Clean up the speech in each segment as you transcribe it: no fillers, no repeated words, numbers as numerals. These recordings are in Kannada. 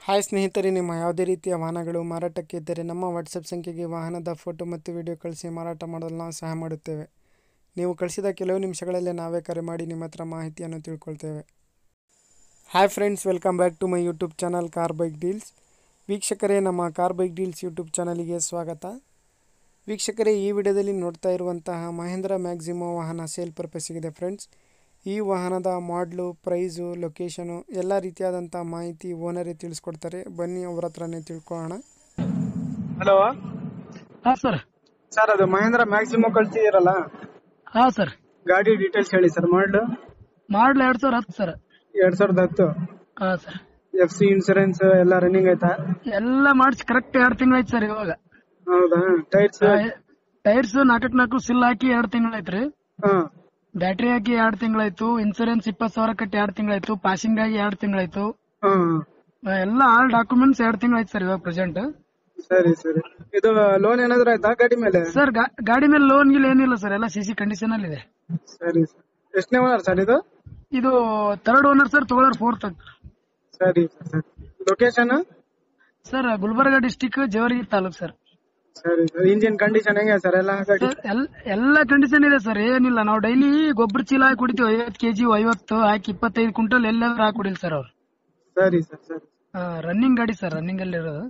ಹಾಯ್ ಸ್ನೇಹಿತರೆ, ನಿಮ್ಮ ಯಾವುದೇ ರೀತಿಯ ವಾಹನಗಳು ಮಾರಾಟಕ್ಕೆ ಇದ್ದರೆ ನಮ್ಮ ವಾಟ್ಸಪ್ ಸಂಖ್ಯೆಗೆ ವಾಹನದ ಫೋಟೋ ಮತ್ತು ವಿಡಿಯೋ ಕಳಿಸಿ ಮಾರಾಟ ಮಾಡಲು ನಾವು ಸಹಾಯ ಮಾಡುತ್ತೇವೆ. ನೀವು ಕಳಿಸಿದ ಕೆಲವು ನಿಮಿಷಗಳಲ್ಲೇ ನಾವೇ ಕರೆ ಮಾಡಿ ನಿಮ್ಮ ಹತ್ರ ಮಾಹಿತಿಯನ್ನು ತಿಳ್ಕೊಳ್ತೇವೆ. Hi friends, welcome back to my YouTube channel car bike deals. ವೀಕ್ಷಕರೇ, ನಮ್ಮ ಕಾರ್ ಬೈಕ್ ಡೀಲ್ಸ್ ಯೂಟ್ಯೂಬ್ ಚಾನಲಿಗೆ ಸ್ವಾಗತ. ವೀಕ್ಷಕರೇ, ಈ ವಿಡಿಯೋದಲ್ಲಿ ನೋಡ್ತಾ ಇರುವಂತಹ ಮಹೇಂದ್ರ ಮ್ಯಾಕ್ಸಿಮೋ ವಾಹನ ಸೇಲ್ ಪರ್ಪಸ್ಸಿಗಿದೆ ಫ್ರೆಂಡ್ಸ್. ಈ ವಾಹನದ ಮಾಡಲು, ಪ್ರೈಸು, ಲೊಕೇಶನು ಎಲ್ಲ ರೀತಿಯಾದಂಥ ಮಾಹಿತಿ ಓನರೇ ತಿಳಿಸ್ಕೊಡ್ತಾರೆ. ಬನ್ನಿ ಅವ್ರ ಹತ್ರನೇ ತಿಳ್ಕೊಳ್ಳೋಣ. ಹಲೋ. ಹಾಂ ಸರ್. ಸರ್, ಅದು ಮಹೇಂದ್ರ ಮ್ಯಾಕ್ಸಿಮೋ ಕಳ್ಸಿದಿರಲ್ಲ, ಹಾಂ ಸರ್. ಗಾಡಿ ಡೀಟೇಲ್ಸ್ ಹೇಳಿ ಸರ್. ಮಾಡಲು 2010 ಸರ್. 2010. ಹಾಂ ಸರ್. FC ಇನ್ಸೂರೆನ್ಸ್ ಎಲ್ಲ ರನ್ನಿಂಗ್ ಆಯ್ತಾ? ಎಲ್ಲ ಮಾಡಿಸಿ ಕರೆಕ್ಟ್ 2 ತಿಂಗಳಾಯ್ತು ಸರ್. ಇವಾಗ ಹೌದಾ? ಟೈರ್ಸ್ 4 ಸಿಲ್ ಹಾಕಿ 2 ತಿಂಗಳಾಯ್ತು ರೀ. ಬ್ಯಾಟ್ರಿ ಹಾಕಿ 2 ತಿಂಗಳಾಯ್ತು. ಇನ್ಸೂರೆನ್ಸ್ 20,000 ಕಟ್ಟಿ 2 ತಿಂಗಳಾಯ್ತು. ಪಾಸಿಂಗ್ ಆಗಿ 2 ತಿಂಗಳಾಯ್ತು. ಎಲ್ಲ ಆಲ್ ಡಾಕ್ಯುಮೆಂಟ್ಸ್ 2 ತಿಂಗಳಾಯ್ತು ಸರ್ ಇವಾಗ ಪ್ರೆಸೆಂಟ್. ಸರಿ ಸರಿ. ಇದು ಲೋನ್ ಏನಾದ್ರು ಆಯ್ತಾ ಗಾಡಿ ಮೇಲೆ? ಸರ್ ಗಾಡಿ ಮೇಲೆ ಲೋನ್ ಗಿಲ್ ಏನಿಲ್ಲ ಸರ್, ಎಲ್ಲ CC ಕಂಡೀಷನ್ ಅಲ್ಲಿ ಇದೆ. ಸರಿ ಸರ್. ಎಷ್ಟನೇ ಓನರ್ ಸರ್ ಇದು? ಇದು 3rd ಓನರ್ ಸರ್, ತಗೊಳ್ಳೋರು 4th. ಸರಿ sir. Location sir Gulbarga district, Jewargi taluk sir. ಸರಿ ಸರ್. ಇಂಜಿನ್ ಕಂಡೀಷನ್ ಹೆಂಗೆ ಸರ್? ಎಲ್ಲ ಗಾಡಿ ಎಲ್ಲ ಕಂಡೀಷನ್ ಇದೆ ಸರ್. ಏನಿಲ್ಲ, ನಾವು ಡೈಲಿ ಗೊಬ್ಬರ ಚೀಲ ಹಾಕಿ ಕುಡಿತೀವಿ. 50 kg 50 ಹಾಕಿ 25 ಕ್ವಿಂಟಲ್ ಎಲ್ಲಾದ್ರೂ ಹಾಕಿ ಕುಡಿಲ್ ಸರ್ ಅವ್ರು. ಸರಿ ಸರ್. ಸರಿ. ರನ್ನಿಂಗ್ ಗಾಡಿ ಸರ್, ರನ್ನಿಂಗ್ ಅಲ್ಲಿ ಇರೋದು.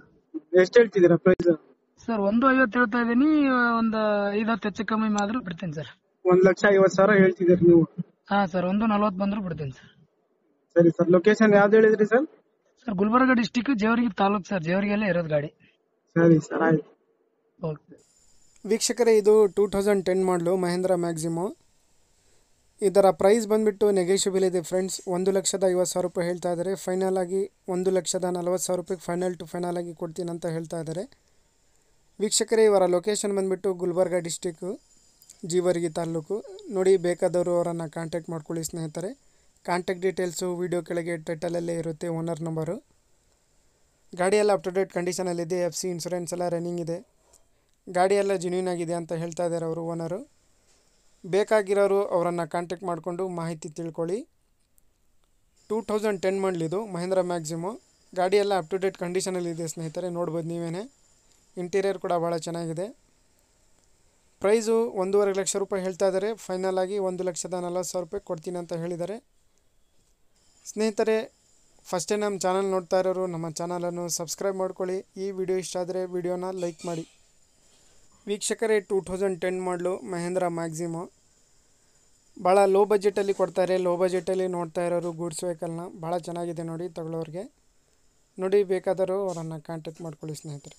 ಎಷ್ಟು ಹೇಳ್ತಿದ್ದೀರಾ ಪ್ರೈಸ್? ಸರ್ 150 ಹೇಳ್ತಾ ಇದೀನಿ. ಒಂದು 5-10 ಹೆಚ್ಚು ಕಮ್ಮಿ ಆದ್ರೂ ಬಿಡ್ತೀನಿ ಸರ್. 1,50,000 ಹೇಳ್ತಿದ್ದೀರಿ ನೀವು? ಹಾ ಸರ್, 140 ಬಂದ್ರು ಬಿಡ್ತೀನಿ ಸರ್. ಸರಿ ಸರ್. ಲೊಕೇಶನ್ ಯಾವ್ದು ಹೇಳಿದ್ರಿ sir? Sir Gulbarga district, Jewargi taluk sir. ಜೇವರ್ಗಿಯಲ್ಲೇ ಇರೋದು ಗಾಡಿ. ಸರಿ ಸರ್, ಆಯ್ತು. ಓಕೆ ವೀಕ್ಷಕರೇ, ಇದು 2010 ಮಾಡಲು ಮಹೇಂದ್ರ ಮ್ಯಾಕ್ಸಿಮೋ. ಇದರ ಪ್ರೈಸ್ ಬಂದುಬಿಟ್ಟು ನೆಗೋಷಿಯಬಲ್ ಇದೆ ಫ್ರೆಂಡ್ಸ್. 1,50,000 ರೂಪಾಯಿ ಹೇಳ್ತಾ ಇದ್ದಾರೆ. ಫೈನಲ್ ಆಗಿ 1,40,000 ರೂಪಾಯಿಗೆ ಫೈನಲ್ ಟು ಫೈನಲ್ ಆಗಿ ಕೊಡ್ತೀನಿ ಅಂತ ಹೇಳ್ತಾ ಇದ್ದಾರೆ. ವೀಕ್ಷಕರೇ, ಇವರ ಲೊಕೇಶನ್ ಬಂದುಬಿಟ್ಟು ಗುಲ್ಬರ್ಗ ಡಿಸ್ಟಿಕ್ಕು, ಜೇವರ್ಗಿ ತಾಲೂಕು. ನೋಡಿ, ಬೇಕಾದವರು ಅವರನ್ನು ಕಾಂಟ್ಯಾಕ್ಟ್ ಮಾಡ್ಕೊಳ್ಳಿ ಸ್ನೇಹಿತರೆ. ಕಾಂಟ್ಯಾಕ್ಟ್ ಡೀಟೇಲ್ಸು ವಿಡಿಯೋ ಕೆಳಗೆ ಟೈಟಲಲ್ಲೇ ಇರುತ್ತೆ, ಓನರ್ ನಂಬರು. ಗಾಡಿ ಎಲ್ಲ ಅಪ್ ಟು ಡೇಟ್ ಕಂಡೀಷನಲ್ಲಿದೆ. FC ಇನ್ಸೂರೆನ್ಸ್ ಎಲ್ಲ ರನ್ನಿಂಗ್ ಇದೆ. ಗಾಡಿ ಎಲ್ಲ ಜೆನ್ಯೂನ್ ಆಗಿದೆ ಅಂತ ಹೇಳ್ತಾ ಇದ್ದಾರೆ ಅವರು ಓನರು. ಬೇಕಾಗಿರೋರು ಅವರನ್ನು ಕಾಂಟ್ಯಾಕ್ಟ್ ಮಾಡಿಕೊಂಡು ಮಾಹಿತಿ ತಿಳ್ಕೊಳ್ಳಿ. 2010 ಮಾಡಲಿದು ಮಹೇಂದ್ರ ಮ್ಯಾಕ್ಸಿಮೋ. ಗಾಡಿ ಎಲ್ಲ ಅಪ್ ಟು ಡೇಟ್ ಕಂಡೀಷನಲ್ಲಿದೆ ಸ್ನೇಹಿತರೆ, ನೋಡ್ಬೋದು ನೀವೇ. ಇಂಟೀರಿಯರ್ ಕೂಡ ಭಾಳ ಚೆನ್ನಾಗಿದೆ. ಪ್ರೈಸು 1.5 ಲಕ್ಷ ರೂಪಾಯಿ ಹೇಳ್ತಾ ಇದ್ದಾರೆ. ಫೈನಲ್ ಆಗಿ 1,40,000 ರೂಪಾಯಿ ಕೊಡ್ತೀನಿ ಅಂತ ಹೇಳಿದ್ದಾರೆ. ಸ್ನೇಹಿತರೆ, ಫಸ್ಟ್ ಟೈಮ್ ನಮ್ಮ ಚಾನಲ್ ನೋಡ್ತಾ ಇರೋರು ನಮ್ಮ ಚಾನಲನ್ನು ಸಬ್ಸ್ಕ್ರೈಬ್ ಮಾಡ್ಕೊಳ್ಳಿ. ಈ ವಿಡಿಯೋ ಇಷ್ಟ ಆದರೆ ವಿಡಿಯೋನ ಲೈಕ್ ಮಾಡಿ. ವೀಕ್ಷಕರೇ, 2010 ಮಾಡಲು ಮಹೇಂದ್ರ ಮ್ಯಾಕ್ಸಿಮೋ ಭಾಳ ಲೋ ಬಜೆಟಲ್ಲಿ ಕೊಡ್ತಾರೆ. ಲೋ ಬಜೆಟಲ್ಲಿ ನೋಡ್ತಾ ಇರೋರು ಗೂಡ್ಸ್ ವೆಹಿಕಲ್ನ ಭಾಳ ಚೆನ್ನಾಗಿದೆ ನೋಡಿ, ತಗೊಳ್ಳೋರಿಗೆ. ನೋಡಿ, ಬೇಕಾದರೂ ಅವರನ್ನು ಕಾಂಟ್ಯಾಕ್ಟ್ ಮಾಡ್ಕೊಳ್ಳಿ ಸ್ನೇಹಿತರೆ.